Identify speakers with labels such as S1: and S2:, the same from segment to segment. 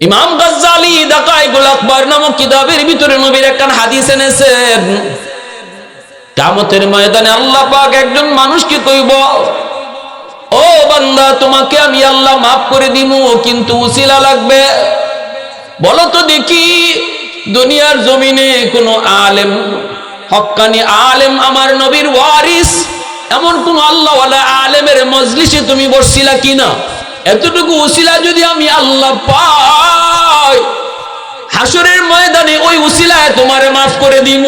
S1: ইমাম গাজ্জালি দাকায়েকুল আকবার নামক কিতাবের ভিতরে নবীর একটা হাদিস এনেছেন, কিয়ামতের ময়দানে আল্লাহ পাক একজন মানুষকে কইব, ও বান্দা তোমাকে আমি আল্লাহ মাফ করে দিব, কিন্তু উসিলা লাগবে। বলো তো দেখি দুনিয়ার জমিনে কোন আলেম, হক্কানি আলেম, আমার নবীর ওয়ারিস, এমন কোন আল্লাহওয়ালা আলেমের মজলিসে তুমি বসছিলা কিনা? এতটুকু উসিলা যদি আমি আল্লাহ পাই, হাসরের ময়দানে ওই উসিলায় তোমারে মাফ করে দিব।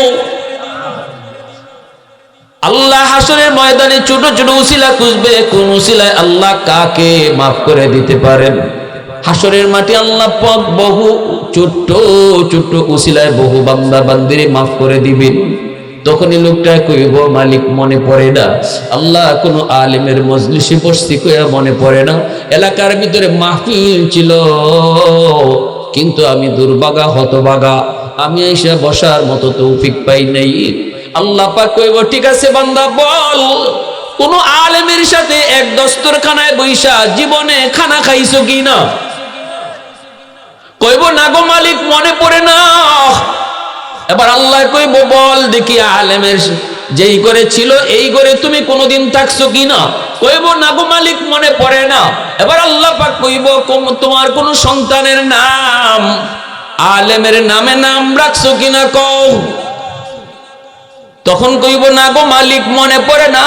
S1: আল্লাহ হাসরের ময়দানে ছোট ছোট উসিলা খুঁজবে, কোন উসিলায় আল্লাহ কাকে মাফ করে দিতে পারেন। হাসরের মাটি আল্লাহ পাক বহু ছোট্ট ছোট্ট উসিলায় বহু বান্দা বান্দিরে মাফ করে দিবেন। তখনই লোকটা কইব, মালিক মনে পড়ে না, আল্লাহ কোন আলেমের মজলিসে বসছি কইয়া মনে পড়ে না, এলাকার ভিতরে মাহফিল ছিল কিন্তু আমি দুর্ভাগা হতভাগা, আমি এসে বসার মতো তৌফিক পাই নাই। আল্লাহ পাক কইব, ঠিক আছে বান্দা, বল কোন আলেমের সাথে এক দস্তরখানায় বইসা জীবনে খানা খাইছো কিনা? কইব না গো মালিক, মনে পড়ে না। এবার আল্লাহ কইব, বল দেখি আলেমের যেই করে ছিল এই করে তুমি কোনোদিন থাকছো কিনা? কইব না গো মালিক, মনে পড়ে না। এবার আল্লাহ পাক কইব, তোমার কোন সন্তানের নাম আলেমের নামে নাম রাখছো কিনা কও? তখন কইব, না গো মালিক, মনে পড়ে না,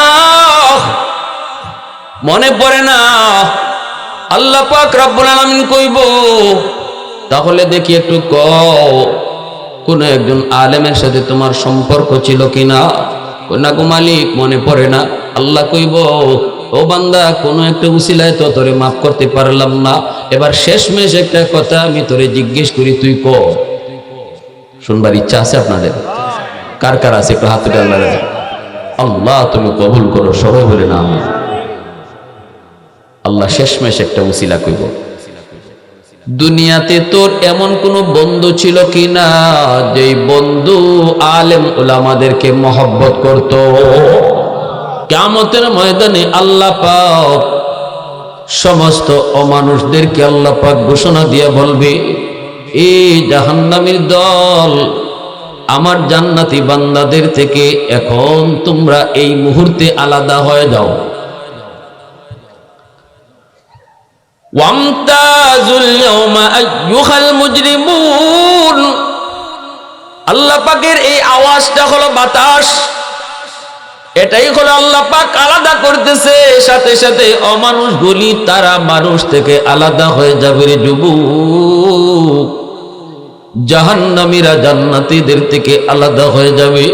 S1: মনে পড়ে না। আল্লাহ পাক রব্বুল আলামিন কইব, তাহলে দেখি একটু কও কোন একজন আলেমের সাথে তোমার সম্পর্ক ছিল কিনা? না গো মালিক, মনে পড়ে না। আল্লাহ কইব, ও বান্দা, কোন একটা উসিলায় তো তোরে মাফ করতে পারলাম না, এবার শেষমেশ একটা কথা আমি তোরে জিজ্ঞেস করি, তুই ক। শুনবার ইচ্ছা আছে আপনাদের? কার কার আছে একটু হাত তুলে আল্লাহ তুমি কবুল করো, সবাই বলে না আমি। আল্লাহ শেষমেশ একটা উসিলা কইব, দুনিয়াতে তোর এমন কোন বন্ধু ছিল কিনা যেই বন্ধু আলেম উলামাদেরকে মহব্বত করত? কিয়ামতের ময়দানে আল্লাহ পাক সমস্ত অমানুষদেরকে আল্লাহ পাক ঘোষণা দিয়ে বলবে, এই জাহান্নামীর দল, আমার জান্নাতি বান্দাদের থেকে এখন তোমরা এই মুহূর্তে আলাদা হয়ে যাও। ওয়ামতাজুল ইয়াওমা আইয়ুহাল মুজরিমুন। আল্লাহ পাকের এই আওয়াজটা হলো বাতাস, এটাই হলো আল্লাহ পাক আলাদা করতেছে। সাথে সাথে অমানুষগুলি তারা মানুষ থেকে আলাদা হয়ে যাবে রে যুবক। জাহান্নামীরা জান্নাতীদের থেকে আলাদা হয়ে যাবে।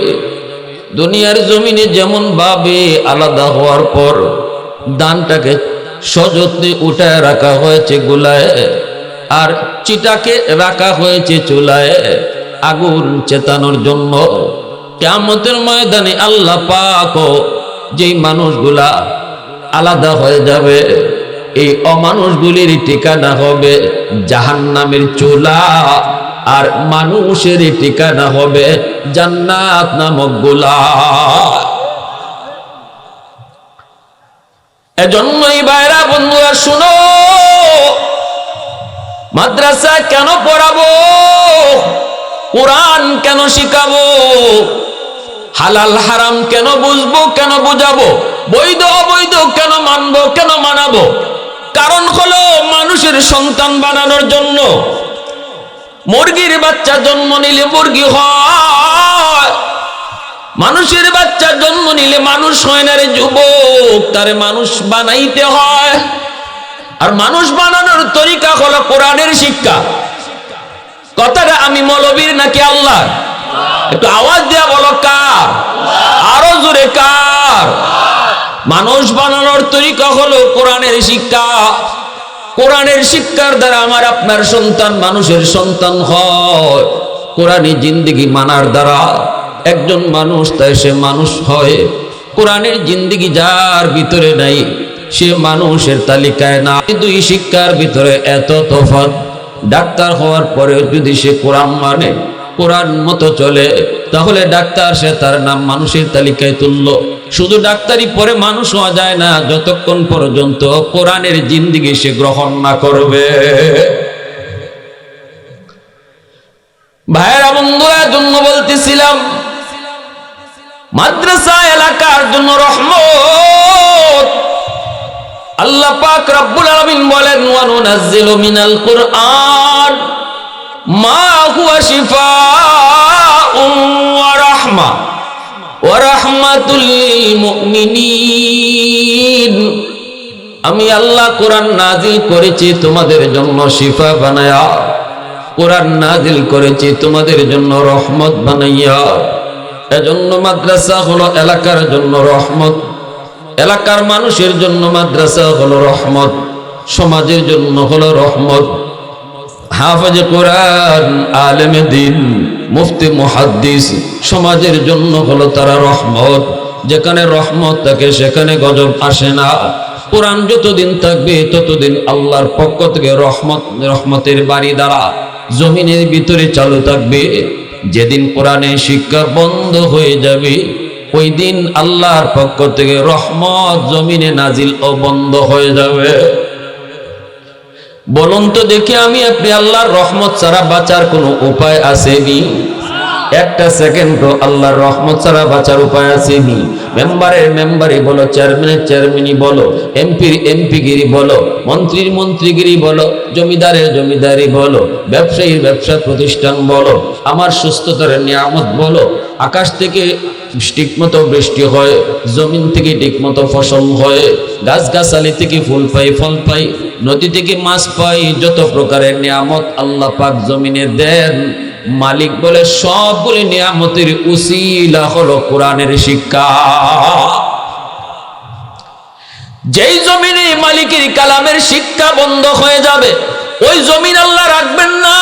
S1: দুনিয়ার জমিনে যেমন ভাবে আলাদা হওয়ার পর দানটাকে সযত্নে উঠায় রাখা হয়েছে গোলায়, আর চিটাকে রাখা হয়েছে চুলায় আগুন চেতানোর জন্য, কিয়ামতের ময়দানে আল্লাহ পাক যেই মানুষগুলা আলাদা হয়ে যাবে, এই অমানুষগুলির ঠিকানা হবে জাহান্নামের চুলা, আর মানুষের ঠিকানা হবে জান্নাত নামক গোলা। এজন্যই ভাইরা বন্ধুরা শুনো, মাদ্রাসা কেন পড়াবো, কোরআন কেন শিখাবো, হালাল হারাম কেন বুঝবো, কেন বুঝাবো, বৈধ অবৈধ কেন মানবো, কেন মানাবো? কারণ হলো মানুষের সন্তান বানানোর জন্য। মুরগির বাচ্চা জন্ম নিলে মুরগি হয়, মানুষের বাচ্চা জন্ম নিলে মানুষ হয় না রে যুবক, তারে মানুষ বানাইতে হয়। আর মানুষ বানানোর তরিকা হলো কোরআনের শিক্ষা। কথাটা আমি মৌলবীর নাকি আল্লাহ? একটু আওয়াজ দেয়া বলো, কার? আরো জোরে, কার? মানুষ বানানোর তরিকা হলো কোরআনের শিক্ষা। কোরআনের শিক্ষার দ্বারা আমার আপনার সন্তান মানুষের সন্তান হয়। কোরআনী জিন্দেগি মানার দ্বারা একজন মানুষ তাই সে মানুষ হয়। কোরআনের জিন্দেগি যার ভিতরে নাই সে মানুষের তালিকায় না। দুই শিক্ষার ভিতরে এত তফাৎ। ডাক্তার হওয়ার পরে যদি সে কোরআন মানে, কোরআন মতো চলে, তাহলে ডাক্তার সে তার নাম মানুষের তালিকায় তুললো। শুধু ডাক্তারি পরে মানুষ হওয়া যায় না যতক্ষণ পর্যন্ত কোরআনের জিন্দেগি সে গ্রহণ না করবে। ভাইরা বন্ধুরা, জন্য বলতেছিলাম মাদ্রাসা এলাকার জন্য রহমত। আল্লাহ পাক রব্বুল আলামিন বলেন, ওয়া নুনাজ্জিলু মিনাল কুরআন মা হুয়া শিফাউন ওয়া রাহমা ওয়া রাহমাতুল লিল মুমিনিন। আমি আল্লাহ কোরআন নাজিল করেছি তোমাদের জন্য শিফা বানায়া, কোরআন নাজিল করেছি তোমাদের জন্য রহমত বানাইয়া। এজন্য মাদ্রাসা হলো এলাকার জন্য রহমত, এলাকার মানুষের জন্য মাদ্রাসা হলো রহমত, সমাজের জন্য হলো রহমত। হাফেজে কোরআন, আলেমে দ্বীন, মুফতি মুহাদ্দিস সমাজের জন্য হলো তারা রহমত। যেখানে রহমত থাকে সেখানে গজব আসে না। কোরআন যতদিন থাকবে ততদিন আল্লাহর পক্ষ থেকে রহমতের বাড়ি দ্বারা জমিনের ভিতরে চালু থাকবে। যেদিন কোরআনের শিক্ষা বন্ধ হয়ে যাবে ওই দিন আল্লাহর পক্ষ থেকে রহমত জমিনে নাজিল ও বন্ধ হয়ে যাবে। বলুন তো দেখি, আমি আপনি আল্লাহর রহমত ছাড়া বাঁচার কোনো উপায় আসেনি? একটা সেকেন্ড আল্লাহর রহমত ছাড়া বাঁচার উপায় আসেনি? মেম্বারের মেম্বারি বলো, চেয়ারম্যানের চেয়ারম্যানই বলো, এমপির এমপিগিরি বলো, মন্ত্রীর মন্ত্রীগিরি বলো, জমিদারের জমিদারি বলো, ব্যবসায়ীর ব্যবসা প্রতিষ্ঠান বলো, আমার সুস্থতার নিয়ামত বলো, আকাশ থেকে ঠিকমতো বৃষ্টি হয়, জমিন থেকে ঠিকমতো ফসল হয়, গাছগাছালি থেকে ফুল পাই ফল পাই, নদী থেকে মাছ পাই, যত প্রকারের নিয়ামত আল্লাহ পাক জমিনে দেন, মালিক বলে সবগুলি নিয়ামতের উসিলা হলো কোরআনের শিক্ষা। যেই জমিনে মালিকের কালামের শিক্ষা বন্ধ হয়ে যাবে ওই জমিন আল্লাহ রাখবেন না।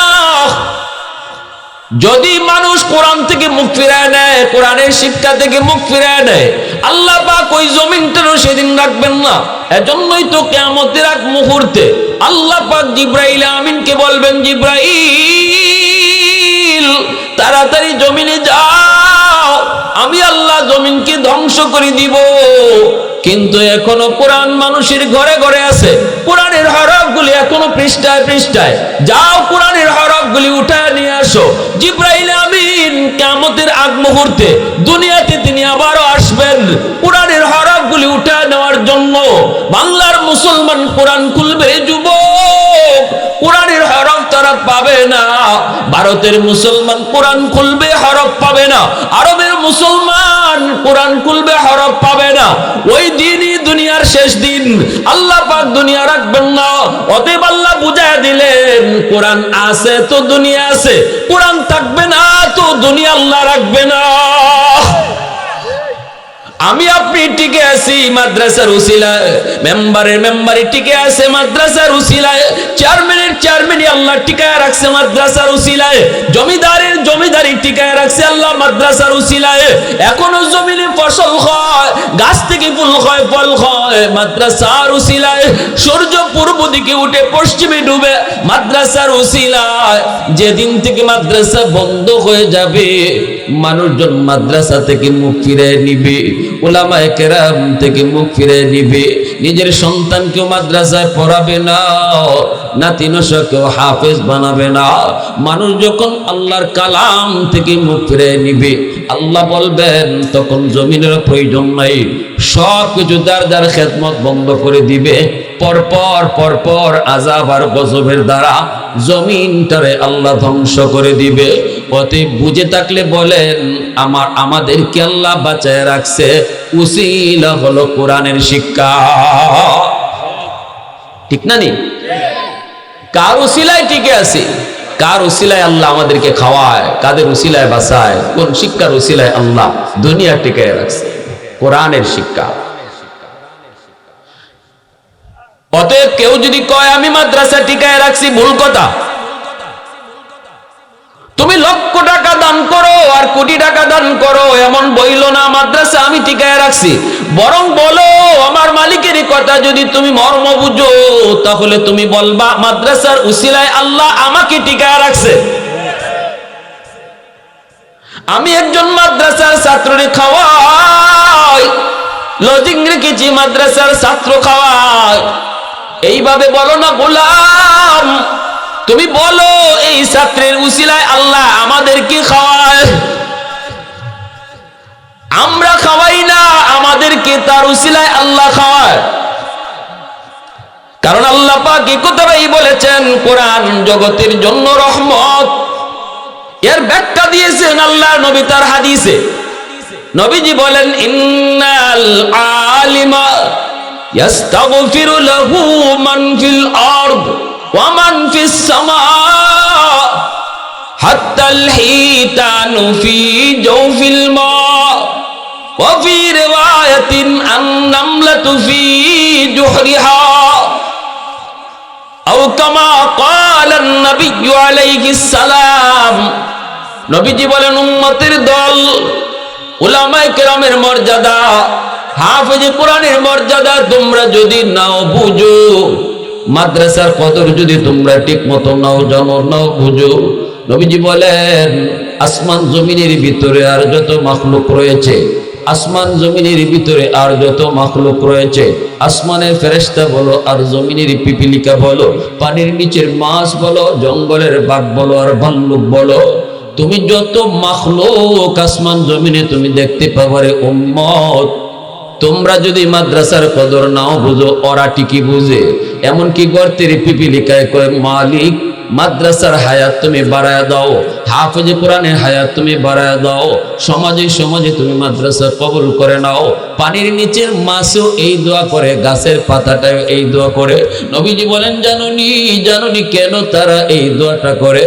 S1: যদি মানুষ কোরআন থেকে মুখ ফিরায় নেয়, কোরআনের শিক্ষা থেকে মুখ ফিরায় নেয়, আল্লাহ পাক ওই জমিনটারও সেদিন রাখবেন না। এজন্যই তো কিয়ামতের আগ মুহূর্তে আল্লাহ পাক জিবরাইল আমিনকে বলবেন, জিবরাইল তাড়াতাড়ি জমিনে যাও, আমি আল্লাহ জমিনকে ধ্বংস করে দিব। কিন্তু এখনো কোরআন মানুষের ঘরে ঘরে আছে, কোরআনের হরফগুলি এখনো পৃষ্ঠায় পৃষ্ঠায়। যাও কোরআনের হরফগুলি উঠায় নিয়ে আসো। জিবরাইল আমিন কিয়ামতের আগ মুহূর্তে দুনিয়াতে তিনি আবারও আসবেন কোরআনের হরফগুলি উঠায় নেওয়ার জন্য। বাংলার মুসলমান কোরআন খুলবে, যুবক কোরআনের হরফ তারা পাবে না। ভারতের মুসলমান কোরআন খুলবে, হরফ পাবে না। আরবের মুসলমান কোরআন খুলবে, হরফ পাবে না। ওই দিনই দুনিয়ার শেষ দিন, আল্লাহ পাক দুনিয়া রাখবেন না। অতএব আল্লাহ বুঝায় দিলেন, কোরআন আছে তো দুনিয়া আছে, কোরআন থাকবে না তো দুনিয়া আল্লাহ রাখবে না। আমি আপনি টিকে আছি মাদ্রাসার উসিলায়, মেম্বারের মেম্বারি টিকে আছে মাদ্রাসার উসিলায়, চেয়ারম্যানের চেয়ারম্যানই আল্লাহ টিকায় রাখছে মাদ্রাসার উসিলায়, জমিদারের জমিদারি টিকায় রাখছে আল্লাহ মাদ্রাসার উসিলায়। এখনো জমিনে ফসল হয়, গাছ থেকে ফুল হয় ফল হয় মাদ্রাসার উসিলায়। সূর্য পূর্ব দিকে উঠে পশ্চিমে ডুবে মাদ্রাসার উসিলায়। যেদিন থেকে মাদ্রাসা বন্ধ হয়ে যাবে মানুষজন মাদ্রাসা থেকে মুখ ফিরে নিবে, উলামায়ে কেরাম থেকে মুখ ফিরে নিবে, নিজের সন্তানকেও মাদ্রাসায় পড়াবে না, নাতি নশাকেও হাফেজ বানাবে না। মানুষ যখন আল্লাহর কালাম থেকে মুখ ফিরে নিবে আল্লাহ বলবেন তখন জমিনের প্রয়োজন নাই, সব কিছু যার যার খেদমত বন্ধ করে দিবে। পরপর পরপর আযাব আর গজবের দ্বারা জমিনটারে আল্লাহ ধ্বংস করে দিবে। অতএব বুঝে থাকলে বলেন, আমাদেরকে আল্লাহ বাঁচায় রাখছে, উসিলা হলো কোরআনের শিক্ষা। ঠিক না নি? কার উসিলায় টিকে আছে? কার উসিলায় আল্লাহ আমাদেরকে খাওয়ায়? কাদের উসিলায় বাঁচায়? কোন শিক্ষার উসিলায় আল্লাহ দুনিয়া টিকে রাখছে? কোরআনের শিক্ষা। অতএব কেউ যদি কয় আমি মাদ্রাসা টিকায় রাখছি, ভুল কথা। তুমি লক্ষ টাকা দান করো আর কোটি টাকা দান করো, এমন বইলো না মাদ্রাসা আমি টিকায় রাখছি। বরং বলো, আমার মালিকের কথা যদি তুমি মর্ম বুঝো তাহলে তুমি বলবা মাদ্রাসার উসিলায় আল্লাহ আমাকে টিকায় রাখছে। আমি একজন মাদ্রাসার ছাত্ররে খাওয়াই, লজিং রেখেছি মাদ্রাসার ছাত্র খাওয়াই। এইভাবে বলো না গোলাম তুমি বলো এই ছাত্রের উসিলায় আল্লাহ আমাদেরকে খাওয়ায়। আমরা খাওয়াই না, আমাদেরকে তার উসিলায় আল্লাহ খাওয়ায়। কারণ আল্লাহ পাক এই কথাই বলেছেন, কোরআন জগতের জন্য রহমত। এর ব্যাখ্যা দিয়েছেন আল্লাহ নবী তার হাদিসে। নবীজি বলেন, ইন্নাল আলিমা ইয়াস্তাগফিরু লাহু মান ফিল আরদ ওয়া মান ফিস সামা হাত্তাল হিতানু ফি জাওফিল মা ওয়া ফি রিওয়ায়াতিন আন-নামলাতু ফি জুহরিহা আও কামা ক্বালা an-নাবিয়্যু আলাইহিস সালাম। নবীজি বলেন, উম্মতের দল, উলামায়ে কেরামের মর্যাদা, হাফেজে কোরআনের মর্যাদা তোমরা যদি নাও বুঝো, মাদ্রাসার কদর যদি তোমরা ঠিক মতো নাও জানো, নাও বুঝো, নবীজি বলেন আসমান জমিনের ভিতরে আর যত মাখলুক রয়েছে, আসমান জমিনের ভিতরে আর যত মাখলুক রয়েছে, আসমানের ফেরেশতা বলো আর জমিনের পিপিলিকা বলো, পানির নিচের মাছ বলো, জঙ্গলের বাঘ বলো আর ভাল্লুক বলো, তুমি যত মাখলুক আসমান জমিনে তুমি দেখতে পাবারে উম্মত, তোমরা যদি মাদ্রাসার কদর নাও বুঝো, ওরা ঠিকই বুঝে। এমনকি গর্তের পিপিলিকায় কয়, মালিক মাদ্রাসার হায়াত তুমি বাড়ায় দাও, হাফেজে কোরআনের হায়াত তুমি বাড়ায় দাও, সমাজে সমাজে তুমি মাদ্রাসা কবুল করে নাও। পানির নিচের মাছও এই দোয়া করে, গাছের পাতাটাও এই দোয়া করে। নবীজি বলেন, জানুনি কেন তারা এই দোয়াটা করে?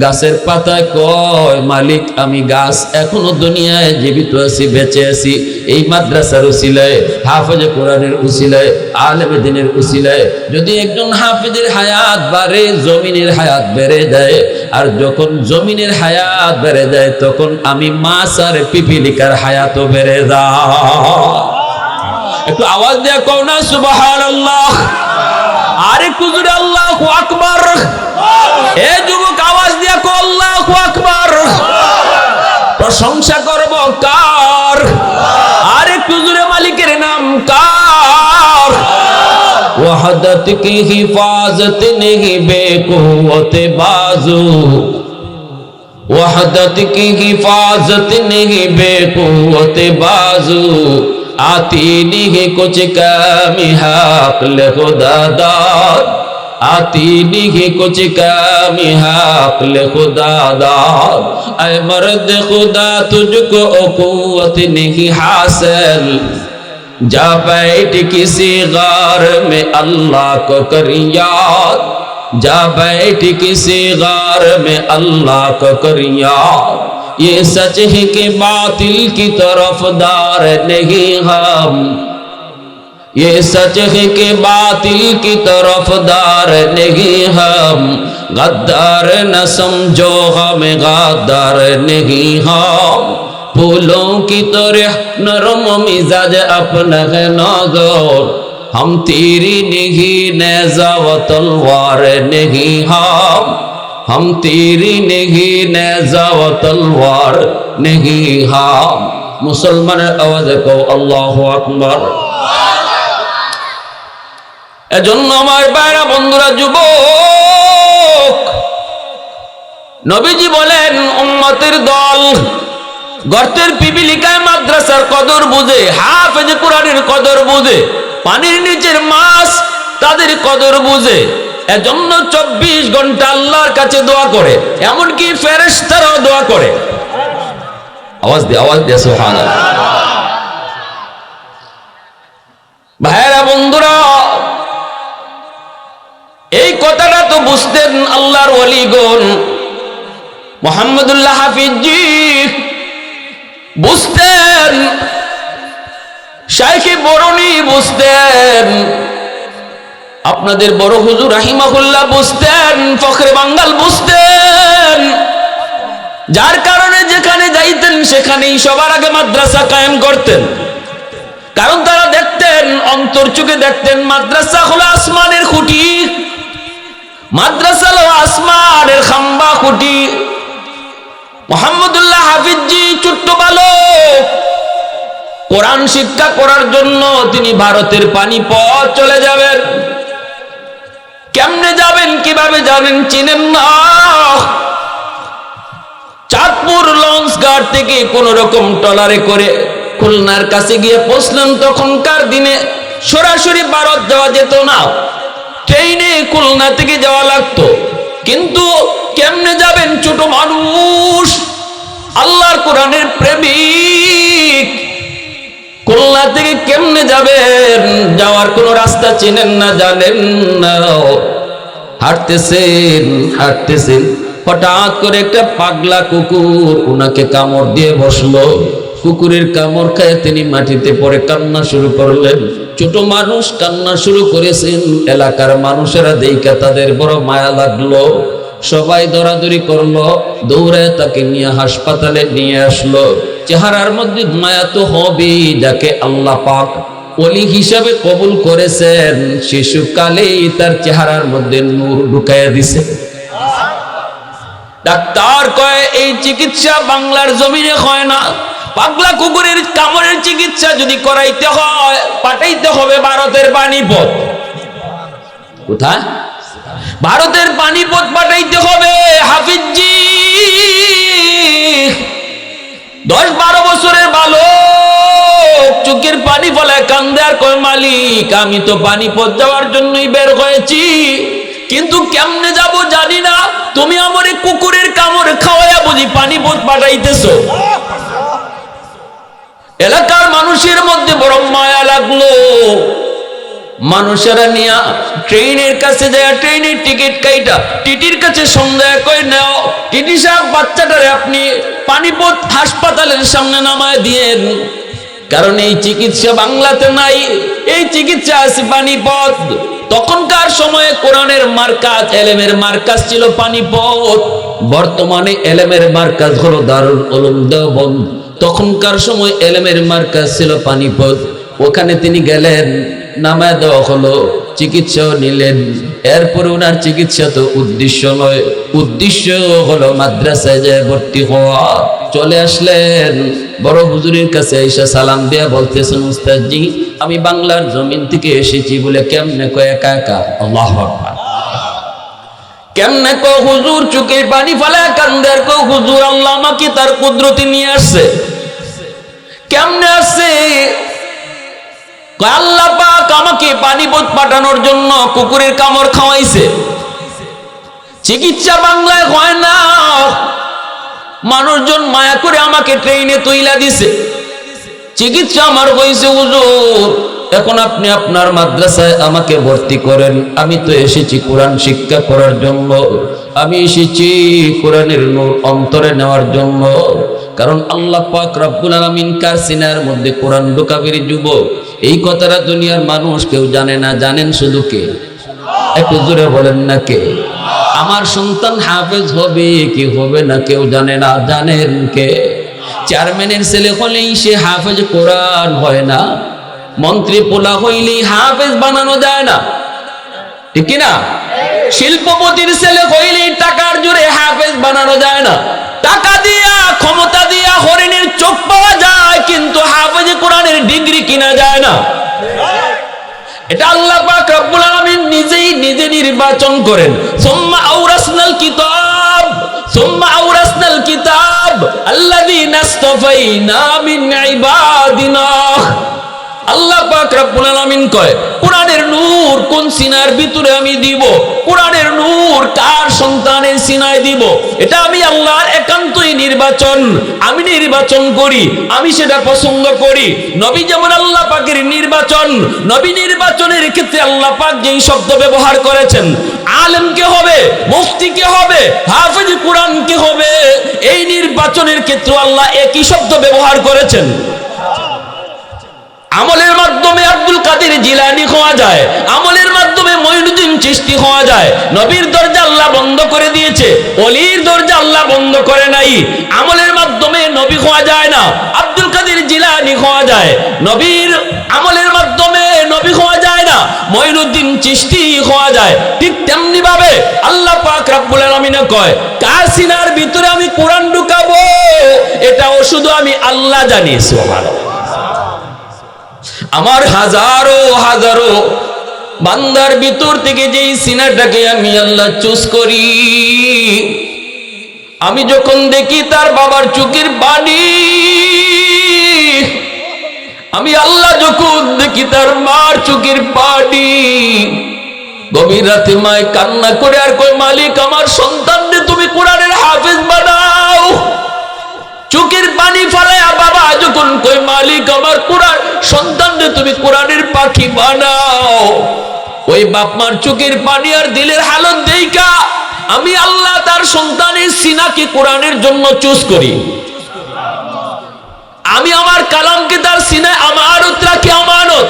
S1: গাছের পাতায় কয়, মালিক আমি গাছ, এখনো দুনিয়ায় জীবিত আছি, বেঁচে আছি এই মাদ্রাসার উসিলায়, হাফেজে কোরআনের উসিলায়, আলেমে দ্বীনের উসিলায়। যদি একজন হাফেজের হায়াত বাড়ে, জমিনের হায়াত বেড়ে যায়, আর যখন জমিনের হায়াত বেড়ে যায় তখন আমি মাছ আর পিপিলিকার হায়াতও বেড়ে যায়। একটু আওয়াজ দিয়ে কও না সুবহানাল্লাহ, আর একটু জোরে আল্লাহু আকবার। এ যুবক আওয়াজ দিয়ে কও আল্লাহু আকবার। প্রশংসা করব কার? আর একটু জোরে মালিকের নাম কার? वहदत की हिफाजत नहीं बेकुवत बाजू, वहदत की हिफाजत नहीं बेकुवत बाजू, आती नहीं कुछ कमी हक़ खुदा दाद, आती नहीं कुछ कमी हक़ खुदा दाद। ऐ मर्द खुदा तुझको कुव्वत नहीं हासिल, जा बैठ किसी गार में अल्लाह को कर याद, जा बैठ किसी गार में अल्लाह को कर याद। ये सच है कि बातिल की तरफदार नहीं हम, ये सच है कि बातिल की तरफदार नहीं हम, गद्दार न समझो हमें गद्दार नहीं हम। फूलों की तरह नरम मिजाज अपना है नज़र, हम तेरी नहीं नेज़ा व तलवार नहीं हम तेरी नहीं नेज़ा व तलवार नहीं हम। मुसलमान आवाज को अल्लाहु আকবার। এজন্য আমার ভাইরা বন্ধুরা, যুবক, নবীজি বলেন উম্মতের দল গর্তের পিপিলিকায় মাদ্রাসার কদর বুঝে, হাফেজে কোরআনের কদর বুঝে, পানির নিচের মাছ তাদের কদর বুঝে। এজন্য 24 ঘন্টা আল্লাহর কাছে দোয়া করে, এমনকি ফেরেশতারাও দোয়া করে। আওয়াজ দিয়ে সুবহানাল্লাহ। ভাইরা বন্ধুরা, এই কথাটা তো বুঝতেন আল্লাহর ওলিগণ। মুহাম্মদুল্লাহ হাফিজ জি বুঝতেন, শাইখে বরনি বুঝতেন, আপনাদের বড় হুজুর রাহিমাহুল্লাহ বুঝতেন, ফখরে বাঙ্গাল বুঝতেন। যার কারণে যেখানে যাইতেন সেখানেই সবার আগে মাদ্রাসা কায়েম করতেন। কারণ তারা দেখতেন, অন্তর চোখে দেখতেন, মাদ্রাসা হলো আসমানের খুঁটি, মাদ্রাসা হলো আসমানের খাম্বা খুঁটি। মুহাম্মদুল্লাহ হাফিজ জি ছোট্ট বালক, কোরআন শিক্ষা করার জন্য তিনি ভারতের পানিপথ চলে যাবেন। কেমনে যাবেন, কিভাবে যাবেন চিনেন না। চাঁদপুর লঞ্চ ঘাট থেকে কোন রকম ট্রলারে করে খুলনার কাছে গিয়ে পৌঁছলেন। তখনকার দিনে সরাসরি ভারত যাওয়া যেত না, ট্রেনে খুলনা থেকে যাওয়া লাগতো। কিন্তু কেমনে যাবেন, ছোট মানুষ, আল্লাহর কোরআনের প্রেমিক, খুলনা থেকে কেমনে যাবেন? যাওয়ার কোন রাস্তা চেনেন না, জানেন না। হাঁটতেছেন হাঁটতেছেন, হঠাৎ করে একটা পাগলা কুকুর ওনাকে কামড় দিয়ে বসলো। কুকুরের কামড় খায় তিনি মাটিতে পড়ে কান্না শুরু করলেন। ছোট মানুষ কান্না শুরু করেছেন। এলাকার মানুষেরা দেখা তাদের বড় মায়া লাগলো, সবাই দৌড়াদৌড়ি করলো, দৌড়ায় তাকে নিয়ে হাসপাতালে নিয়ে আসলো। চেহারার মধ্যে মায়া তো হবেই, যাকে আল্লাহ পাক ওলি হিসাবে কবুল করেছেন, শিশুকালেই তার চেহারার মধ্যে নূর ঢুকাইয়া দিছে। ডাক্তার কয় এই চিকিৎসা বাংলার জমিনে হয় না, পাগলা কুকুরের কামড়ের চিকিৎসা যদি করাইতে হয় পাঠাইতে হবে ভারতের পানিপথ। কোথায়? ভারতের পানিপথ পাঠাইতে হবে। হাফিজজি 10-12 বছরের বালক চোখের পানি ফলায় কান্দে আর কয়, মালিক আমি তো পানিপথ যাওয়ার জন্যই বের হয়েছি, কিন্তু কেমনে যাব জানি না, তুমি আমার কুকুরের কামড় খাওয়াইয়া বুঝি পানিপথ পাঠাইতেছো। এলাকার মানুষের মধ্যে বড় মায়া লাগলো। মানুষেরা নিয়ে ট্রেনের কাছে যায়, ট্রেনের টিকিট কাইটা টিটির কাছে সন্দেহ কই নাও, টিটি সাহেব বাচ্চাটারে আপনি পানিপথ হাসপাতালের সামনে নামায় দিয়েন, কারণ এই চিকিৎসা বাংলাতে নাই, এই চিকিৎসা আছে পানিপথ। তখনকার সময়ে কোরআনের মার্কাজ, এলেমের মার্কাজ ছিল পানিপথ। বর্তমানে এলেমের মার্কাজ হলো দারুল উলুম দেওবন্দ। তখনকার সময় এলেমের মার্কাজ ছিল পানিপথ। ওখানে তিনি গেলেন, নামায় দেওয়া হলো, চিকিৎসাও নিলেন। এরপরে ওনার চিকিৎসা তো উদ্দেশ্য নয়, উদ্দেশ্য হলো মাদ্রাসায় যায় ভর্তি হওয়া। চলে আসলেন বড় হুজুরের কাছে, এসে সালাম দিয়া বলতেছেন, উস্তাদজি আমি বাংলার জমিন থেকে এসেছি। বলে কেমনে? কয় একা একা। আল্লাহু আকবার। কেমনে? কয় হুজুর চোখে পানি ফেলা কান্দে আর কয় হুজুর আল্লাহ আমাকে তার কুদরতি নিয়ে আসছে। কেমনে আসছে? আল্লাহ পাক আমাকে পানিপথ পাঠানোর জন্য কুকুরের কামড় খাওয়াইছে। চিকিৎসা বাংলায় হয় না, মানুষজন মায়া করে আমাকে ট্রেনে তুইলা দিছে, চিকিৎসা আমার হয়েছে হুজুর, এখন আপনি আপনার মাদ্রাসায় আমাকে ভর্তি করেন। আমি তো এসেছি কোরআন শিক্ষা করার জন্য, আমি এসেছি কোরআনের নূর অন্তরে নেওয়ার জন্য। কারণ আল্লাহ পাক রব্বুল আলামিন কার সিনার মধ্যে কোরআন ঢুকাবের যুবক, এই কথাটা দুনিয়ার মানুষ কেউ জানে না। জানেন শুধু কে? একটু জোরে বলেন না কে? আমার সন্তান হাফেজ হবে কি হবে না কেউ জানে না। জানেন কে? চেয়ারম্যানের ছেলে হলেই সে হাফেজ কোরআন হয় না, মন্ত্রী পোলা হইলেই হাফেজ বানানো যায় না, ঠিক কিনা? শিল্পপতির ছেলে হইলেই টাকার জোরে হাফেজ বানানো যায় না। টাকা দিয়া ক্ষমতা দিয়া হরিণের চোখ পাওয়া যায়, কিন্তু হাফেজ কোরআনের ডিগ্রি কিনা যায় না। এটা আল্লাহ পাক রব্বুল আলামিন নিজেই নিজে নির্বাচন করেন। সুম্মা আওরাসনাল কিতাব, সুম্মা আওরাসনাল কিতাব আল্লাযীনা ইসতাফাইনা মিন ইবাদিনা। আল্লাহ পাক রব্বুল আলামিন কয়, কোরআনের নূর কোন সিনার ভিতরে আমি দিব, কোরআনের নূর কার সন্তানের সিনায় দিব, এটা আমি আল্লাহর একান্তই নির্বাচন। আমি নির্বাচন করি, আমি সেটা পছন্দ করি। নবী যেমন আল্লাহ পাকের নির্বাচন, নবী নির্বাচনের ক্ষেত্রে আল্লাহ পাক যেই শব্দ ব্যবহার করেছেন, আলেম কে হবে, মুফতি কে হবে, হাফেজ কোরআন কে হবে, এই নির্বাচনের ক্ষেত্রে আল্লাহ একই শব্দ ব্যবহার করেছেন। আমলের মাধ্যমে আব্দুল কাদের জিলানী হওয়া যায়, আমলের মাধ্যমে মঈনুদ্দিন চিশতি হওয়া যায়। নবীর দরজা আল্লাহ বন্ধ করে দিয়েছে, ওলির দরজা আল্লাহ বন্ধ করে নাই। আমলের মাধ্যমে নবী হওয়া যায় না, আব্দুল কাদের জিলানী হওয়া যায়। নবীর আমলের মাধ্যমে নবী হওয়া যায় না, মঈনুদ্দিন চিশতি হওয়া যায়। ঠিক তেমনি ভাবে আল্লাহ পাক রব্বুল আলামিন কয়, কার সিনার ভিতরে আমি কোরআন ঢুকাবো এটাও শুধু আমি আল্লাহ জানি। সুবহানাল্লাহ। আমার হাজারো হাজারো বান্দার ভিতর থেকে যেই সিনাটাকে আমি আল্লাহ চুজ করি, আমি যখন দেখি তার বাবার চোখের পানি, আমি আল্লাহ যখন দেখি তার মার চোখের পানি, গভীর রাতে মায় কান্না করে আর কই, মালিক আমার সন্তানদের তুমি কোরআনের হাফেজ বানাও। চোখের পানি ফেলায়া বাবা যখন কই, মালিক আমার কোরআন সন্তানদের তুমি কোরআনের পাখি বানাও। ওই বাপ মার চোখের পানি আর দিলের হালত দেইকা আমি আল্লাহ তার সন্তানের সিনাকে কোরআনের জন্য চুজ করি। আমি আমার কালামকে তার সিনায় আমানত রাখি, আমানত।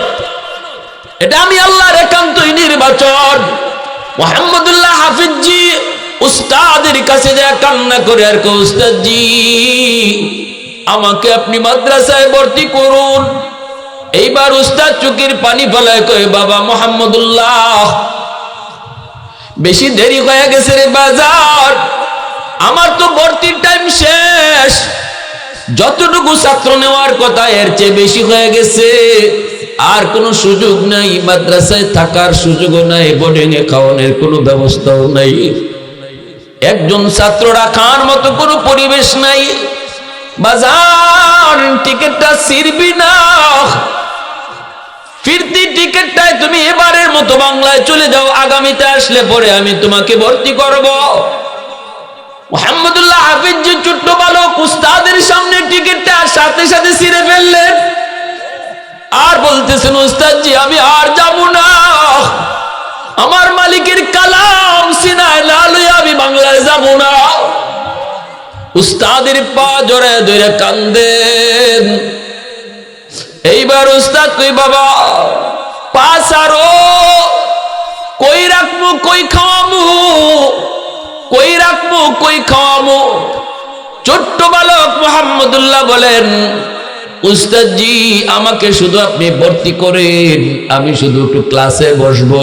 S1: এটা আমি আল্লাহর একান্তই নির্বাচন। মুহাম্মদুল্লাহ হাফিজ জি উস্তাদের কাছে যায় কান্না করে আর কয়, উস্তাদ জি আমাকে আপনি মাদ্রাসায় ভর্তি করুন। এইবার উস্তাদ চোখের পানি ফেলায় কয়, বাবা মুহাম্মদুল্লাহ বেশি দেরি হয়ে গেছে রে বাজার, আমার তো ভর্তির টাইম শেষ, যতটুকু ছাত্র নেওয়ার কথা এর চেয়ে বেশি হয়ে গেছে, আর কোনো সুযোগ নাই, মাদ্রাসায় থাকার সুযোগও নাই, বোর্ডিং এ খাওয়ানোর কোনো ব্যবস্থাও নাই, একজন ছাত্র রাখার মতো কোনো পরিবেশ নাই। বাজার টিকিটটা ছিড়বি না, ফিরতি টিকিটটাই তুমি এবারের মতো বাংলায় চলে যাও, আগামীতে আসলে পরে আমি তোমাকে ভর্তি করব। মুহাম্মদুল্লাহ হাফিজ জি ছোট্ট বালক উস্তাদের সামনে টিকিটটা সাথে সাথে ছিঁড়ে ফেললেন আর বলতেছেন, উস্তাদ জি আমি আর যাব না, আমার মালিকের কালাম সিনায় না লইয়া আমি বাংলায় যাব না। উস্তাদের পা জড়ায় ধরে কান্দেন। এইবার উস্তাদ কই, বাবা পা ছাড়ো, কই রাখবো কই খাওয়ামু, কই রাখবো কই খাওয়ামু। ছোট্ট বালক মুহাম্মদুল্লাহ বলেন, উস্তাদ জি আমাকে শুধু আপনি ভর্তি করেন, আমি শুধু একটু ক্লাসে বসবো,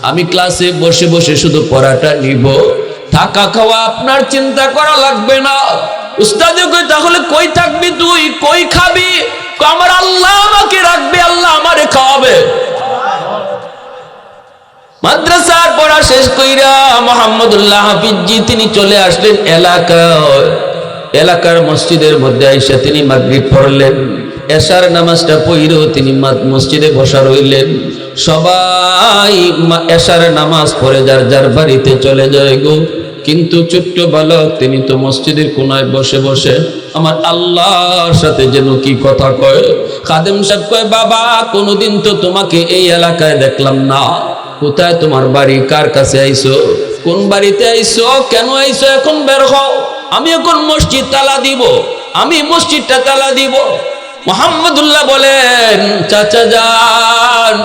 S1: আমি ক্লাসে বসে বসে শুধু পড়াটা নিব, থাকা খাওয়া আপনার চিন্তা করা লাগবে না। উস্তাদ কই, তাহলে কই থাকবি তুই, কই খাবি? আমার আল্লাহ আমাকে রাখবে, আল্লাহ আমারে খাওয়াবে। মাদ্রাসার পড়া শেষ কইরা মুহাম্মদুল্লাহ হাফিজ জি তিনি চলে আসলেন এলাকার মসজিদের মধ্যে আইসা তিনি মাগরিব পড়লেন, এশার নামাজটা পড়েও তিনি মসজিদে বসা রইলেন। সবাই এশার নামাজ পড়ে যার যার বাড়িতে চলে যায় গো, কিন্তু ছোট্ট বালক তিনি তো মসজিদের কোনায় বসে বসে আমার আল্লাহর সাথে যেন কি কথা কয়। খাদেম সাহেব কয়, বাবা কোনোদিন তো তোমাকে এই এলাকায় দেখলাম না, কোথায় তোমার বাড়ি, কার কাছে আইছো, কোন বাড়িতে আইছো, কেন আইছো, এখন বের হও, আমি এখন মসজিদ তালা দিব, আমি মসজিদটা তালা দিব। মুহাম্মদুল্লাহ বলেন, চাচা যান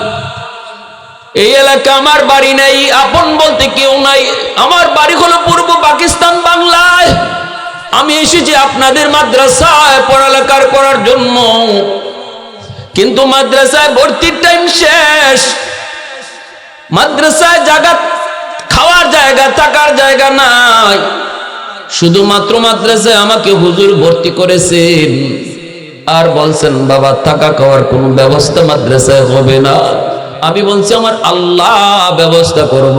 S1: এই এলাকা আমার বাড়ি নাই, আপন বলতে কেউ নাই, আমার বাড়ি হলো পূর্ব পাকিস্তান বাংলায়, আমি এসেছি আপনাদের মাদ্রাসায় পড়ালেখা করার জন্য, কিন্তু মাদ্রাসায় ভর্তির টাইম শেষ, মাদ্রাসায় জায়গা খাওয়ার জায়গা থাকার জায়গা নাই, শুধুমাত্র মাদ্রাসায় আমাকে হুজুর ভর্তি করেছেন আর বলছেন বাবা থাকা খাওয়ার কোনো ব্যবস্থা মাদ্রাসায় হবে না। আমি বলছি আমার আল্লাহ ব্যবস্থা করব।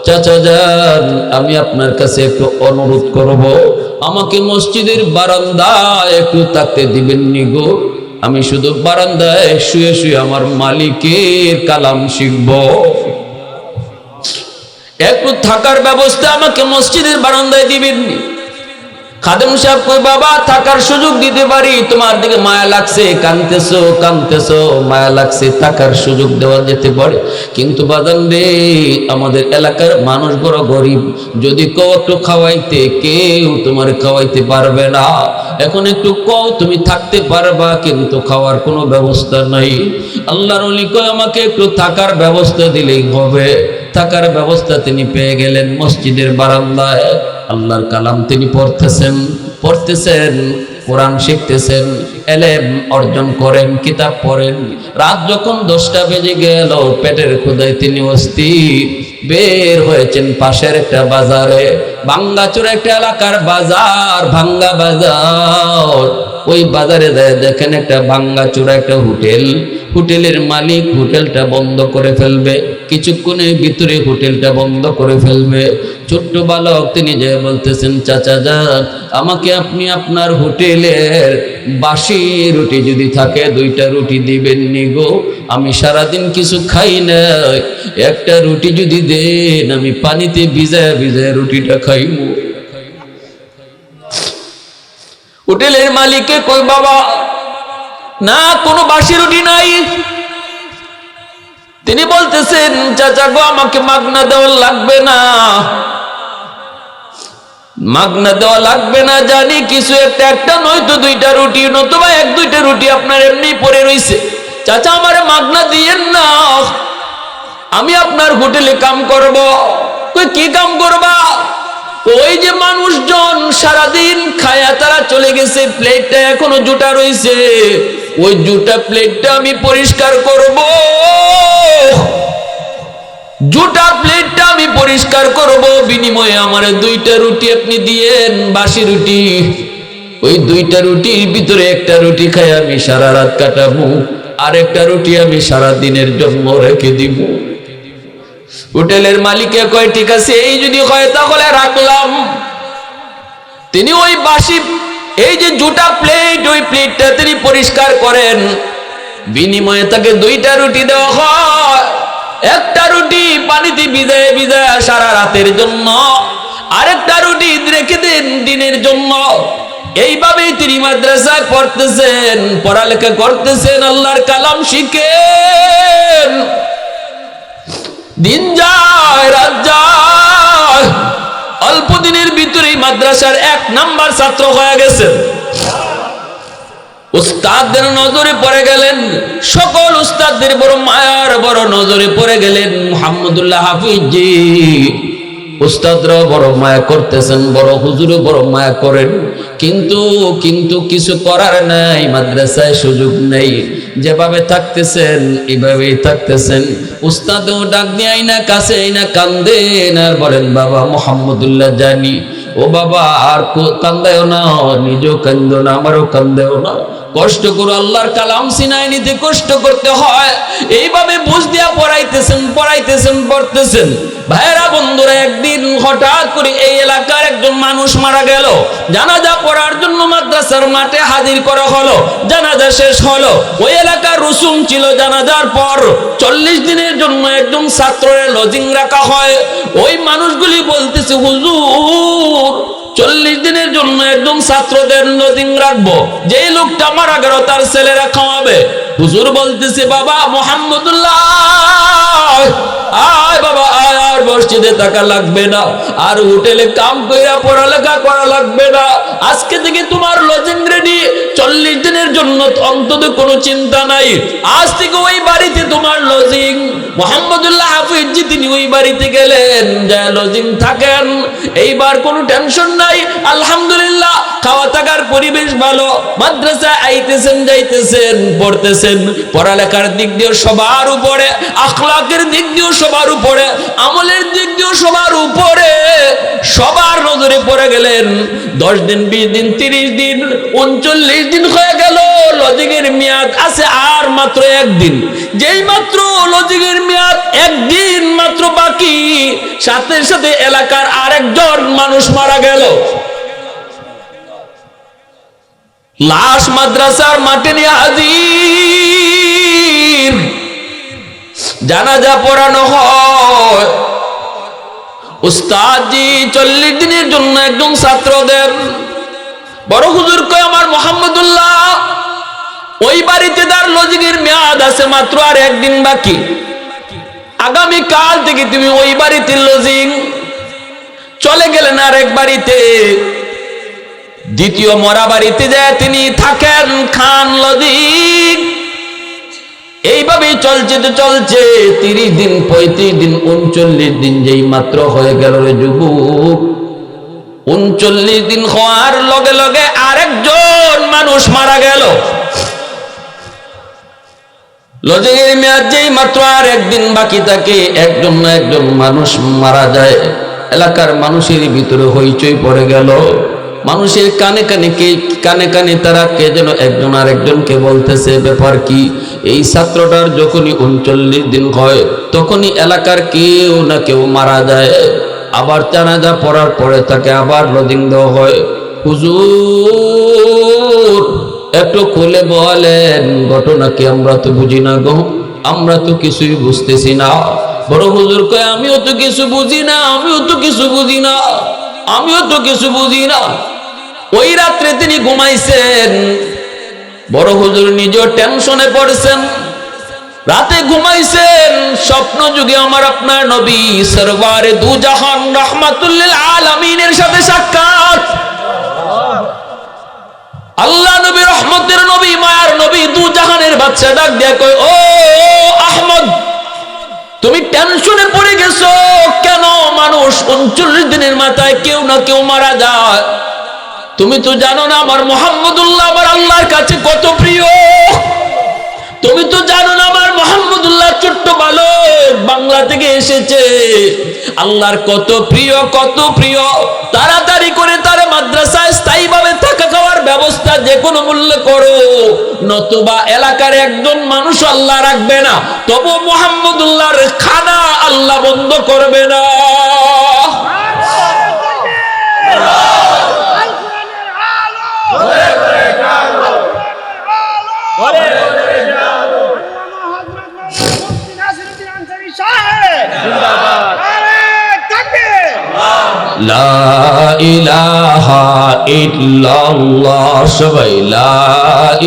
S1: চাচা যান আমি আপনার কাছে একটু অনুরোধ করব, আমাকে মসজিদের বারান্দায় একটু থাকতে দিবেন নি গো, আমি শুধু বারান্দায় শুয়ে শুয়ে আমার মালিকের কালাম শিখব, একটু থাকার ব্যবস্থা আমাকে মসজিদের বারান্দায় দিবেন নি। খাদেম সাহেব কই, বাবা থাকার সুযোগ দিতে পারি, তোমার দিকে মায়া লাগছে, কাঁদতেছো কাঁদতেছো, মায়া লাগছে, থাকার সুযোগ দেওয়া যেতে পারে, কিন্তু বাদান রে আমাদের এলাকার মানুষ বড় গরিব, যদি কেউ একটু খাওয়াইতে কেউ তোমার খাওয়াইতে পারবে না, এখন একটু কও তুমি থাকতে পারবা, কিন্তু খাওয়ার কোনো ব্যবস্থা নাই। আল্লাহর ওলি কয় আমাকে একটু থাকার ব্যবস্থা দিলেই হবে। থাকার ব্যবস্থা তিনি পেয়ে গেলেন মসজিদের বারান্দায়, আল্লাহর কালাম তিনি পড়তেছেন, কোরআন শিখতেছেন, এলেম অর্জন করেন, কিতাব পড়েন। রাত যখন 10টা বেজে গেল, পেটের ক্ষুধায় তিনি অস্থির, বের হয়েছেন পাশের একটা বাজারে, ভাঙ্গাচুর একটা এলাকার বাজার, ভাঙ্গা বাজার। ওই বাজারে দেখেন একটা ভাঙ্গাচুরা একটা হোটেলের মালিক হোটেলটা বন্ধ করে ফেলবে, কিছুক্ষণের ভিতরে হোটেলটা বন্ধ করে ফেলবে। ছোট্ট বালক তিনি যে বলতেছেন, চাচা যান, আমাকে আপনি আপনার হোটেলের বাসি রুটি যদি থাকে 2টা রুটি দিবেন নি গো, আমি সারাদিন কিছু খাই না, একটা রুটি যদি দেন আমি পানিতে ভিজায় ভিজায় রুটিটা খাইব। হোটেলের মালিককে কই, বাবা না, কোনো বাসি রুটি নাই। তিনি বলতেছেন, চাচা গো, আমাকে মাগনা দেওয়া লাগবে না, মাগনা দেওয়া লাগবে না, জানি কিছু একটা নয়তো 2টা রুটি, নতুবা 1-2টা রুটি আপনার এমনি পড়ে রইছে, চাচা আমারে মাগনা দিয়েন না, আমি আপনার হোটেলে কাম করব। কই, কি কাম করবা? ওই যে মানুষজন সারাদিন খায়া তারা চলে গেছে, প্লেটটা এখনো জুটা রইছে, ওই জুটা প্লেটটা আমি পরিষ্কার করব, জুটা প্লেটটা আমি পরিষ্কার করব, বিনিময়ে আমারে 2টা রুটি আপনি দিয়েন, বাসি রুটি। ওই 2টা রুটির ভিতরে একটা রুটি খাই আমি সারা রাত কাটাবো, আর একটা রুটি আমি সারা দিনের জন্য রেখে দিব। হোটেলের মালিকে কয়, ঠিক আছে, এই যদি হয় তাহলে রাখলাম। তিনি ওই বাসি, এই যে জুটা প্লেট, ওই প্লেটটা তিনি পরিষ্কার করেন, বিনিময়ে তাকে 2টা রুটি দেওয়া হয়। একটা রুটি পানিতে ভিজায় ভিজায় সারা রাতের জন্য, আরেকটা রুটি রেখে দেন দিনের জন্য। এইভাবেই তিনি মাদ্রাসায় পড়তেছেন, পড়ালেখা করতেছেন, আল্লাহর কালাম শিখেন। দিন যায় রাত যায়, অল্প দিনের ভিতরেই মাদ্রাসার 1 নাম্বার ছাত্র হয়ে গেছেন। উস্তাদদের নজরে পড়ে গেলেন, সকল উস্তাদদের বড় মায়ার বড় নজরে পড়ে গেলেন মুহাম্মদুল্লাহ হাফিজ জি। উস্তাদরা বড় মায়া করতেছেন, বড় হুজুরও বড় মায়া করেন, কিন্তু কিছু করার নাই, মাদ্রাসায় সুযোগ নেই। যেভাবে থাকতেছেন এভাবেই থাকতেছেন। উস্তাদও ডাক দিয়ে আইনা কাছে আইনা কান্দেন আর বলেন, বাবা মুহাম্মদুল্লাহ জানি, ও বাবা আর কান্দায়ও না, নিজেও কান্দো না, আমারও কান্দেও না, কষ্ট করো, আল্লাহর কালাম সিনায় নিতে কষ্ট করতে হয়। এইভাবে বুঝ দিয়া পড়াইতেছেন পড়তেছেন। ভাইরা বন্ধুরা, একদিন হঠাৎ করে এই এলাকার একজন মানুষ মারা গেল। জানাজা পড়ার জন্য মাদ্রাসার মাঠে হাজির করা হলো। জানাজা শেষ হলো। ওই এলাকার রসুম ছিল, জানাজার পর 40 দিনের জন্য একজন ছাত্রের লজিং রাখা হয়। ওই মানুষগুলি বলতেছে, হুজুর 40 দিনের জন্য একজন ছাত্রদের লজিং রাখবো, যেই লোকটা মারা গেল তার ছেলেরা খাওয়াবে। হুজুর বলতেছে, বাবা মুহাম্মদুল্লাহ, আয় বাবা আয়, আর মসজিদে থাকা লাগবে না, আর হোটেলে কাম কইরা পড়ালেখা করা লাগবে না, আজকে থেকে তোমার লজিং রেডি, 40 দিনের জন্য অন্তত কোনো চিন্তা নাই, আজ থেকে ওই বাড়িতে তোমার লজিং। মুহাম্মদুল্লাহ হাফিজ জি তিনি ওই বাড়িতে গেলেন, যা লজিং থাকেন, এইবার কোনো টেনশন নাই, আলহামদুলিল্লাহ, খাওয়া থাকার পরিবেশ ভালো, মাদ্রাসায় আইতেছেন যাইতেছেন পড়তেছেন, পড়ালেখার দিক দিয়ে সবার উপরে, আখলাকের দিক দিয়েও সবার উপরে, আমলের দিক দিয়েও সবার উপরে, সবার নজরে পড়ে গেলেন। 10 দিন 20 দিন 30 দিন 39 দিন হয়ে গেল, লজিং এর মেয়াদ আছে আর মাত্র 1 দিন। যেই মাত্র লজিং এর মেয়াদ 1 দিন মাত্র বাকি, সাথে সাথে এলাকার আরেকজন মানুষ মারা গেল। লাশ মাদ্রাসার মাঠে নিয়ে হাজির, জানাজা পড়ানো হয়। উস্তাদ জি 40 দিনের জন্য একজন ছাত্রদের, বড় হুজুর কয়, আমার মুহাম্মদুল্লাহ ওই বাড়িতে তার লজিং এর মেয়াদ আছে মাত্র আর 1 দিন বাকি, আগামী কাল থেকে তুমি ওই বাড়িতে লজিং। চলে গেলেন আর এক বাড়িতে, দ্বিতীয় মরা বাড়িতে যায় তিনি থাকেন, খান লজিং। এইভাবেই চলছে 30 দিন 35 দিন 39 দিন যেই মাত্র হয়ে গেল রে যুবক, 39 দিন হওয়ার লগে লগে আরেকজন মানুষ মারা গেল। লজিংয়ের মেয়াদ যেই মাত্র আর 1 দিন বাকি থাকে, একজন না একজন মানুষ মারা যায়। এলাকার মানুষের ভিতরে হইচই পড়ে গেল। মানুষের কানে কানে তারা কে যেন একজন আর একজনকে বলতেছে, ব্যাপার কি? এই ছাত্রটার যখনই 39 দিন হয় তখনই এলাকার কেউ না কেউ মারা যায়, আবার জানাজা পড়ার পরে তাকে আবার রোদিং দেওয়া হয়। হুজুর একটু খুলে বলেন ঘটনা কি? আমরা তো বুঝি না গো, আমরা তো কিছুই বুঝতেছি না। বড় হুজুর কয়, আমিও তো কিছু বুঝি না, আমিও তো কিছু বুঝি না, আমিও তো কিছু বুঝি না। ওই রাত্রে তিনি ঘুমাইছেন, বড় হুজুর নিজেও টেনশনে পড়ছেন, রাতে ঘুমাইছেন, স্বপ্ন যুগে আমার আপনার নবী সরওয়ারে দু জাহান রাহমাতুল লিল আলামিনের সাথে সাক্ষাৎ। আল্লাহ নবী, রহমতের নবী, মায়ার নবী, দু জাহানের বাদশা ডাক দেয়া কয়, ও আহমদ, তুমি টেনশনে পড়ে গেছো কেন? মানুষ 39 দিনের মাথায় কেউ না কেউ মারা যায়। তুমি তো জানো না আমার মুহাম্মদুল্লাহ আমার আল্লাহর কাছে কত প্রিয়। তুমি তো জানো না আমার মুহাম্মদুল্লাহ ছোট্ট বালক, বাংলা থেকে এসেছে, আল্লাহর কত প্রিয়, কত প্রিয়। তাড়াতাড়ি করে তার মাদ্রাসায় স্থায়ীভাবে থাকা খাওয়ার ব্যবস্থা যে কোনো মূল্যে করো, নতুবা এলাকার একজন মানুষ আল্লাহ রাখবে না, তবু মুহাম্মদুল্লাহর খানা আল্লাহ বন্ধ করবে না। লা ইলাহা ইল্লাল্লাহ, সবাই লা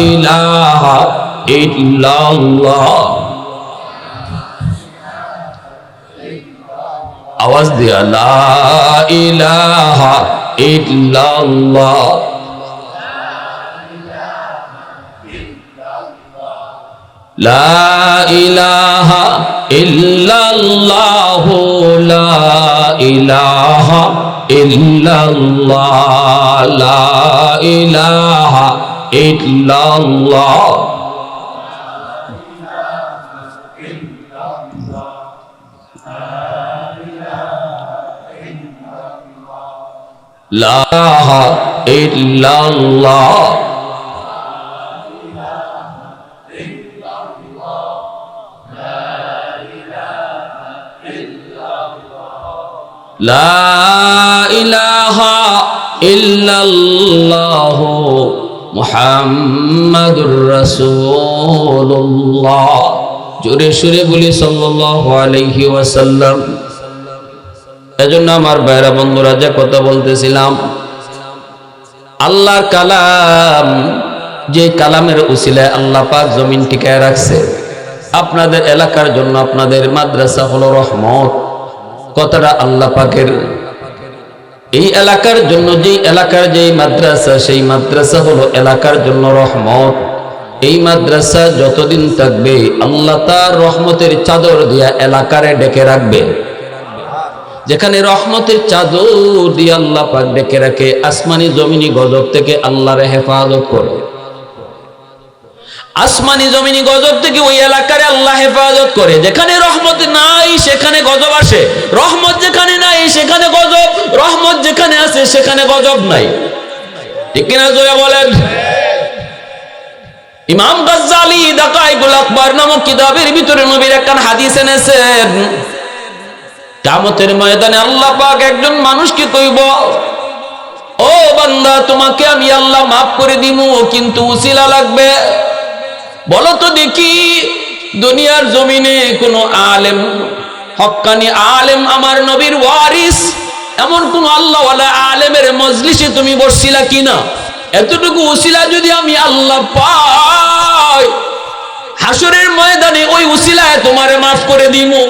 S1: ইলাহা ইল্লাল্লাহ, আওয়াজ দিয়া লা ইলাহা ইল্লাল্লাহ। লা ইলাহা ইল্লাল্লাহ, লা ইলাহা ইল্লাল্লাহ, লা ইলাহা ইল্লাল্লাহ। লা ইলাহা ইল্লাল্লাহ, লা ইলাহা ইল্লাল্লাহ মুহাম্মাদুর রাসূলুল্লাহ। জোরে সুরে বলি সাল্লাল্লাহু আলাইহি ওয়াসাল্লাম। এজন্য আমার ভাইরা বন্ধুরা, যে কথা বলতেছিলাম, আল্লাহর কালাম, যে কালামের উসিলায় আল্লাহ পাক জমিন টিকায় রাখছে। আপনাদের এলাকার জন্য আপনাদের মাদ্রাসা হলো রহমত। কথাটা আল্লাহ পাকের। এই এলাকার জন্য, যেই এলাকার যেই মাদ্রাসা, সেই মাদ্রাসা হলো এলাকার জন্য রহমত। এই মাদ্রাসা যতদিন থাকবে আল্লাহ তার রহমতের চাদর দিয়া এলাকারে ডেকে রাখবে। যেখানে রহমতের চাদর দিয়ে আল্লাহ পাক ডেকে রাখে, আসমানি জমিনি গজব থেকে আল্লাহর হেফাজত করে। আসমানি জমিনি গজব থেকে ওই এলাকারে আল্লাহ হেফাজত করে। যেখানে রহমত নাই সেখানে গজব আসে, রহমত যেখানে নাই সেখানে গজব, রহমত যেখানে আছে সেখানে গজব নাই। ঠিক কিনা জোরে বলেন? ইমাম গাজ্জালি দাকাইকুল আকবার নামক কিতাবের ভিতরে নবীর একখান হাদিস এনেছেন। কিয়ামতের ময়দানে আল্লাহ পাক একজন মানুষকে কইব, ও বান্দা, তোমাকে আমি আল্লাহ মাফ করে দিমু, কিন্তু উসিলা লাগবে। বলো তো দেখি, দুনিয়ার জমিনে কোন আলেম, হক্কানি আলেম, আমার নবীর ওয়ারিস, এমন কোন আল্লাহওয়ালা আলেমের মজলিসে তুমি বসছিলা কিনা? এতটুকু উসিলা যদি আমি আল্লাহ পাই, হাসরের ময়দানে ওই উসিলায় তোমারে মাফ করে দিমু।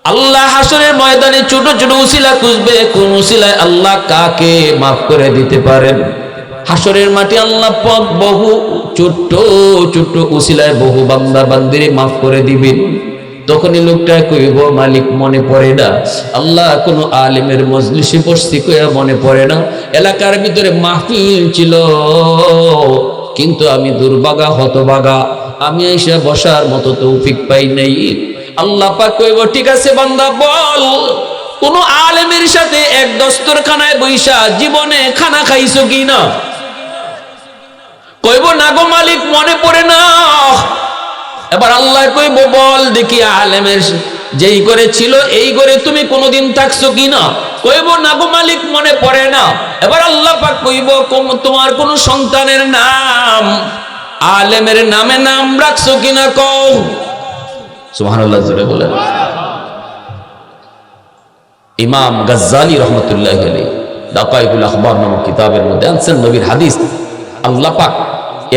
S1: আল্লাহ হাসরের ময়দানে ছোট ছোট উসিলা খুঁজবে, কোন উসিলায় আল্লাহ কাকে মাফ করে দিতে পারেন। হাসরের মাটি আল্লাহ পাক বহু ছোট্ট ছোট্ট উসিলায় বহু বান্দা বান্দিরে মাফ করে দিবেন। তখনই লোকটা কইব, মালিক মনে পড়ে না, আল্লাহ কোন আলেমের মজলিসে বসছি কইয়া মনে পড়ে না, এলাকার ভিতরে মাহফিল ছিল, কিন্তু আমি দুর্ভাগা হতভাগা, আমি এসে বসার মতো তৌফিক পাই নাই। আল্লাহ পাক কইব, ঠিক আছে বান্দা, বল কোন আলেমের সাথে এক দস্তরখানায় বইসা জীবনে খানা খাইছো কি না? কইব না গো মালিক, মনে পড়ে না। এবার আল্লাহ কইব, বল দেখি আলেমের যেই করে ছিল এই করে তুমি কোনোদিন থাকছো কি না? কইব না গো মালিক, মনে পড়ে না। এবার আল্লাহ পাক কইব, তোমার কোন সন্তানের নাম আলেমের নামে নাম রাখছো কিনা কও। সুবহানাল্লাহ জোরে বলেন। ইমাম গাজ্জালি রহমতুল্লাহ আলাইহি দাকাইকুল আখবার নামক কিতাবের মধ্যে আনছেন নবীর হাদিস, আল্লাহ পাক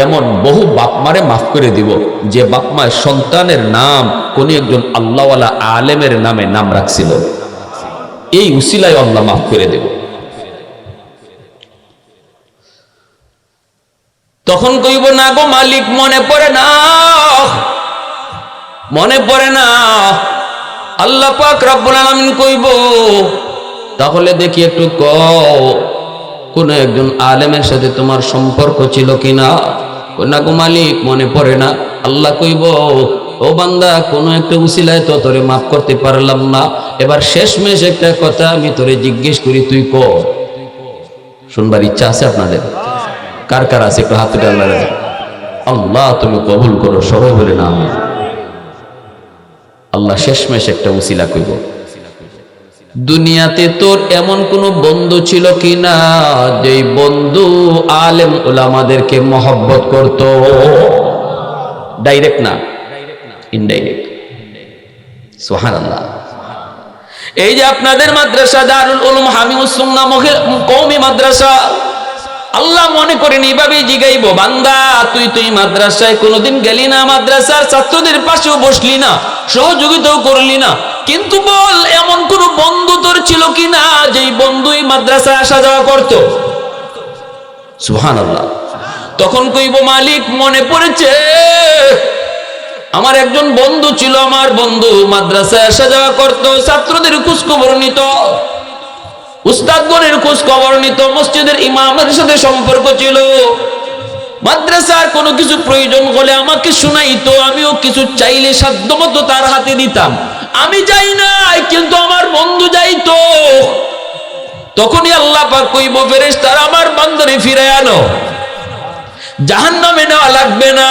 S1: এমন বহু বাপ মারে মাফ করে দিব যে বাপ মায়ের সন্তানের নাম কোন একজন আল্লাহওয়ালা আলেমের নামে নাম রাখছিল, এই উসিলায় আল্লাহ মাফ করে দেব। তখন কইব না গো মালিক, মনে পড়ে না, মনে পড়ে না। আল্লাহ পাক রব্বুল আলামিন কইব, তাহলে দেখি একটু কও কোন একজন আলেমের সাথে তোমার সম্পর্ক ছিল কিনা? না গো মালিক, মনে পড়ে না। আল্লাহ কইব, ও বান্দা, কোন একটা উসিলায় তো তোরে মাফ করতে পারলাম না, এবার শেষমেশ একটা কথা আমি তোরে জিজ্ঞেস করি, তুই ক। শুনবার ইচ্ছা আছে আপনাদের? কার কার আছে একটু হাত তুলে আল্লাহ তুমি কবুল করো, সবাই বলে না আমি। আল্লাহ শেষমেশ একটা উসিলা কইব, দুনিয়াতে তোর এমন কোন বন্ধু ছিল কিনা যেই বন্ধু আলেম উলামাদেরকে মহব্বত করত? ডাইরেক্ট না, ইনডাইরেক্ট। সুবহানাল্লাহ। এই যে আপনাদের মাদ্রাসা দারুল উলুম হামিউস সুন্নাহ কওমি মাদ্রাসা, আল্লাহ মনে করেন এইভাবেই জিগাইব, বান্দা তুই মাদ্রাসায় কোনোদিন গেলি না, মাদ্রাসার ছাত্রদের পাশেও বসলি না, সহযোগিতাও করলি না, কিন্তু বল এমন কোন বন্ধু তোর ছিল কিনা যেই বন্ধুই মাদ্রাসায় আসা যাওয়া করত? সুবহানাল্লাহ। তখন কইব, মালিক মনে পড়েছে, আমার একজন বন্ধু ছিল, আমার বন্ধু মাদ্রাসায় আসা যাওয়া করত, ছাত্রদের খোঁজ খবর নিত, উস্তাদগণের খোঁজ খবর নিত, মসজিদের ইমামের সাথে সম্পর্ক ছিল, মাদ্রাসার কোনো কিছু প্রয়োজন হলে আমাকে শুনাইতো, আমিও কিছু চাইলে সাধ্যমতো তার হাতে দিতাম। আমি যাই নাই কিন্তু আমার বন্ধু যাইতো। তখনই আল্লাহ পাক কইব, ফেরেশতারা আমার বান্দারে ফিরে আনো, জাহান্নামে নেওয়া লাগবে না।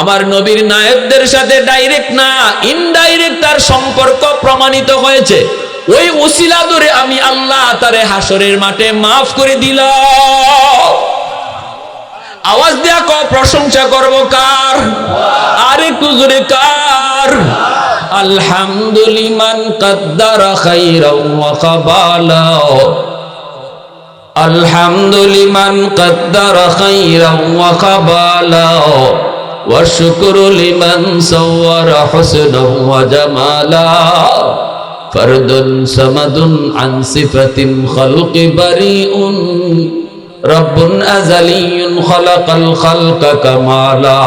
S1: আমার নবীর নায়েবদের সাথে ডাইরেক্ট না, ইনডাইরেক্ট তার সম্পর্ক প্রমাণিত হয়েছে। ওই ওসিলা ধরে আমি আল্লাহ তারে হাসরের মাঠে মাফ করে দিলাম। আওয়াজ দেয়া ক, প্রশংসা করব কার? আর একটু জোরে কার? আলহামদুলিমান কাদ্দারা খাইরাও ওয়া কাবালা, আলহামদুলিমান কাদ্দারা খাইরাও ওয়া কাবালা, ওয়া শুকরু লিমান সাওয়ারা হুসনাও ওয়া জামালা, ফারদুন সামাদুন আন সিফাতিন খালকি বারিউন, রব্বুন আযালিয়ুন খালাকাল খালকা কামালা,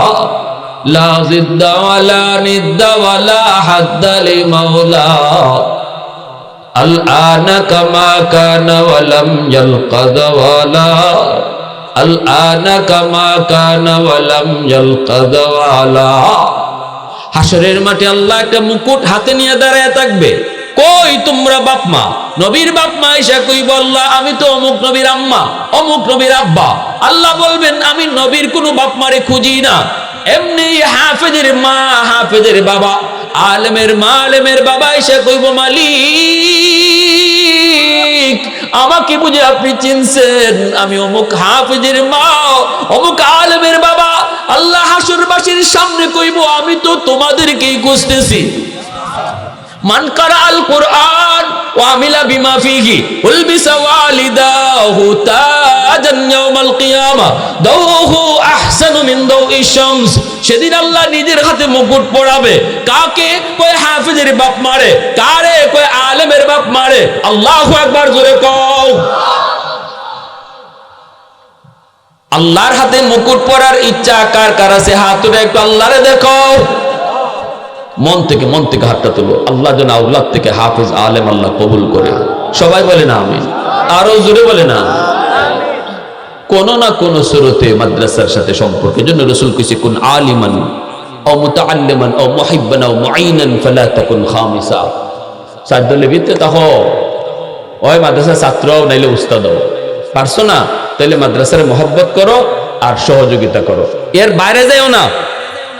S1: লা জিদ্দা ওয়ালা নিদ্দা ওয়ালা হাদ্দা লিমাওলা, আল আনা কামা কানা ওয়ালাম ইয়ালকা যাওয়ালা, আল আনা কামা কানা ওয়ালাম ইয়ালকা যাওয়ালা। হাসরের মাঠে আল্লাহ একটা মুকুট হাতে নিয়ে দাঁড়ায় থাকবে। কই তোমরা বাপ মা? নবীর বাপ মা এসে কইব, আল্লাহ আমি তো অমুক নবীর আম্মা, অমুক নবীর আব্বা। আল্লাহ বলবেন, আমি নবীর কোনো বাপ মারে খুঁজি না, এমনি হাফেজের মা, হাফেজের বাবা, আলেমের মা, আলেমের বাবা এসে কইব, মালিক আমাকে বুঝে আপনি চিনছেন, আমি অমুক হাফেজের মা, অমুক আলেমের বাবা। আল্লাহ হাসরবাসীর সামনে কইব, আমি তো তোমাদেরকেই খুঁজতেছি। মান কারা আল কুরআন ওয়া আমিলা বিমা ফিহি উলবিসা ওয়ালিদাহু তাজান ইয়াউমাল কিয়ামা দাওহু আহসানু মিন দাওইশ শামস। সেদিন আল্লাহ নিজের হাতে মুকুট পরাবে। কাকে? কয় হাফেজের বাপ মারে। কারে? কয় আলেমের বাপ মারে। আল্লাহু আকবার, জোরে কও। আল্লাহর হাতে মুকুট পরার ইচ্ছা কার কার আছে? হাত তুলে একটু আল্লাহরে দেখো। মন থেকে হাতটা তুলো। আল্লাহ যেন আল্লাহ থেকে হাফেজ আলেম আল্লাহ কবুল করে। সবাই বলে না আমিন, আরো জোরে বলে না। কোন না কোন সুরতে মাদ্রাসার সাথে সম্পর্ক। এজন্য রাসূল কইছে, কুন আলিমান ও মুতাআল্লিমান ও মুহিব্বান ও মুঈনান ফালা তাকুন খামিসা। চার দলের ভিতরে তখন ওই মাদ্রাসার ছাত্র নাইলে উস্তাদ পারছো না, তাইলে মাদ্রাসার মহব্বত করো আর সহযোগিতা করো, এর বাইরে যাইও না।